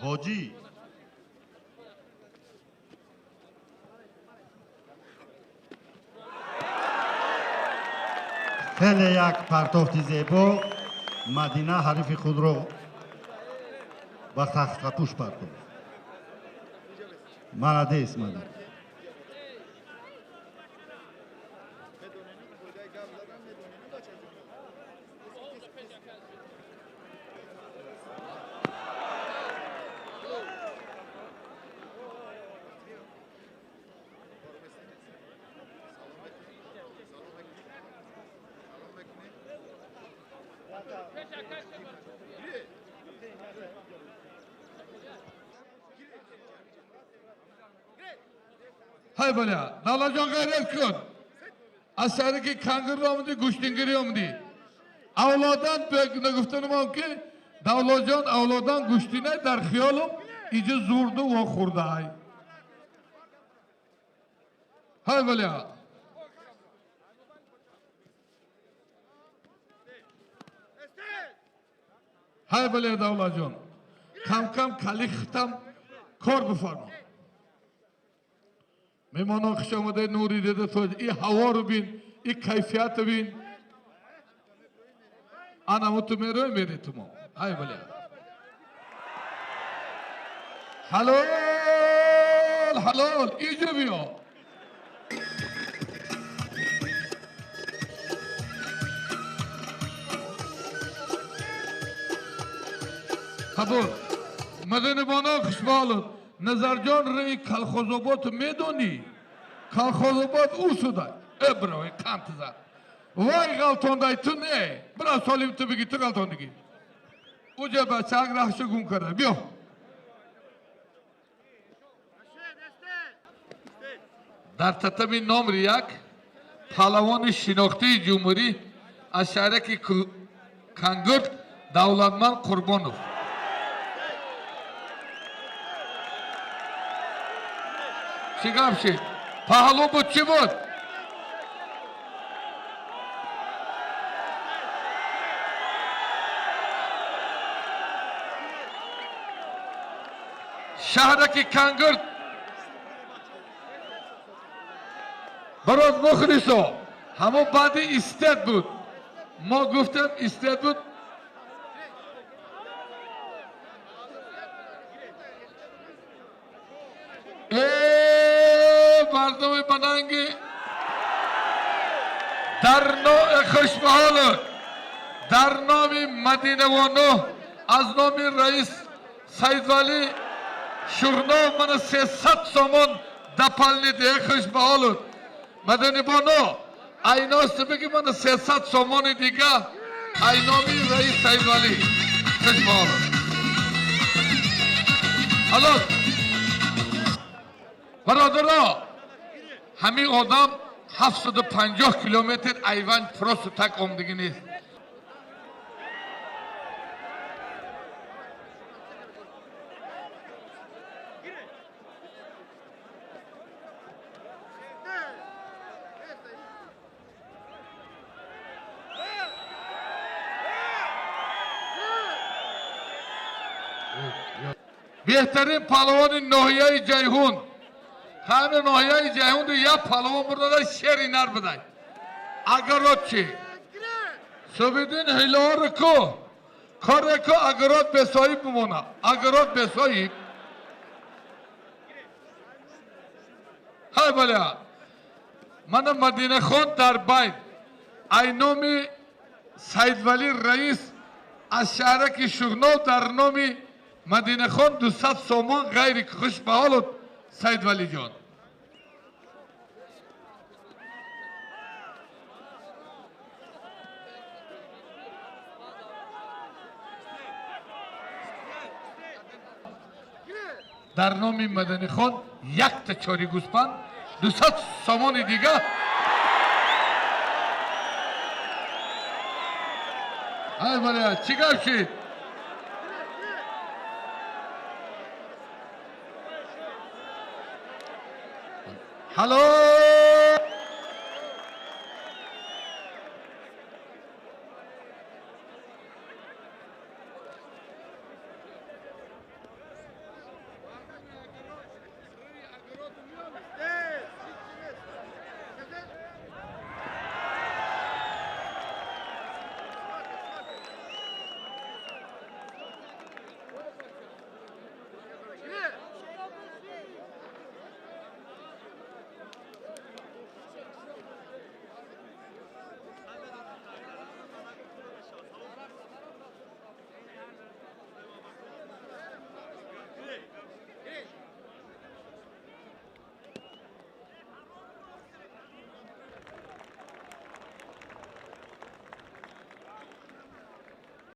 حاجی خیلی یک پرتافت زیبا مدینه حریف خود را به تخت کپوش پرتافت. مالدیس مدینه. های بله نالا جان غیرت کن از سری که کنگر آمدی گوشتنگری آمدی اولادان نگفتنم هم که دولا جان اولادان گوشتینه در خیالم ایجا زورده و خورده های بله های بله دولا جان کم کم کلی ختم کار بفرما میمانا خوش آمده نوری دیده تو این هوا رو بین این کیفیت بین آنمو تو میروی میری تو ما های بله حلال حلال ایجا بیا خبر مدن بانا خوشبالت نظر جان رئی کلخوزوبات میدونی کلخوزوبات او شده ابروی کانت زد وای غلطان دای تو نه برا سالیم تو بگی تو غلطان دیگی اوجا بچه اگر رخشو گون کرده بیا در تتمی نامر یک پهلوان شناخته جمهوری از شهرک کنگرد دولتمند قربانوف چی گپ شد؟ پهلو بود چی بود؟ شهرک کنگرد براز مخلصو همو بعد استاد بود ما گفتم استاد بود مردم بنانگی در نوع خوشبحال در نام مدینه و نو از نام رئیس سید ولی شغنو من 300 سومون دپلنی ده خوشبحال مدینه و نو ایناست بگی من 300 سومون دیگه اینامی رئیس سید ولی خوشبحال حالا برادرها همین آدم 750 کیلومتر ایوان پروست تک آمدگی نیست بهترین پهلوان ناحیه جیهون همه ناحیه جیهون رو یک پهلوان burada da şerinler بدن اگرات چی سویدین هیلار کو کار کو اگرات به صاحب بمونه اگرات به صاحب های بله من مدینه خان در بین اینامی سید ولی رئیس از شهرک شغنو در نامی مدینه خان 200 سومان غیر خوش به حالت سید ولی جان дар номи Маданихон якта чори гӯспанд 200 сомони дигар. ай балия чӣ гап шид? ҳало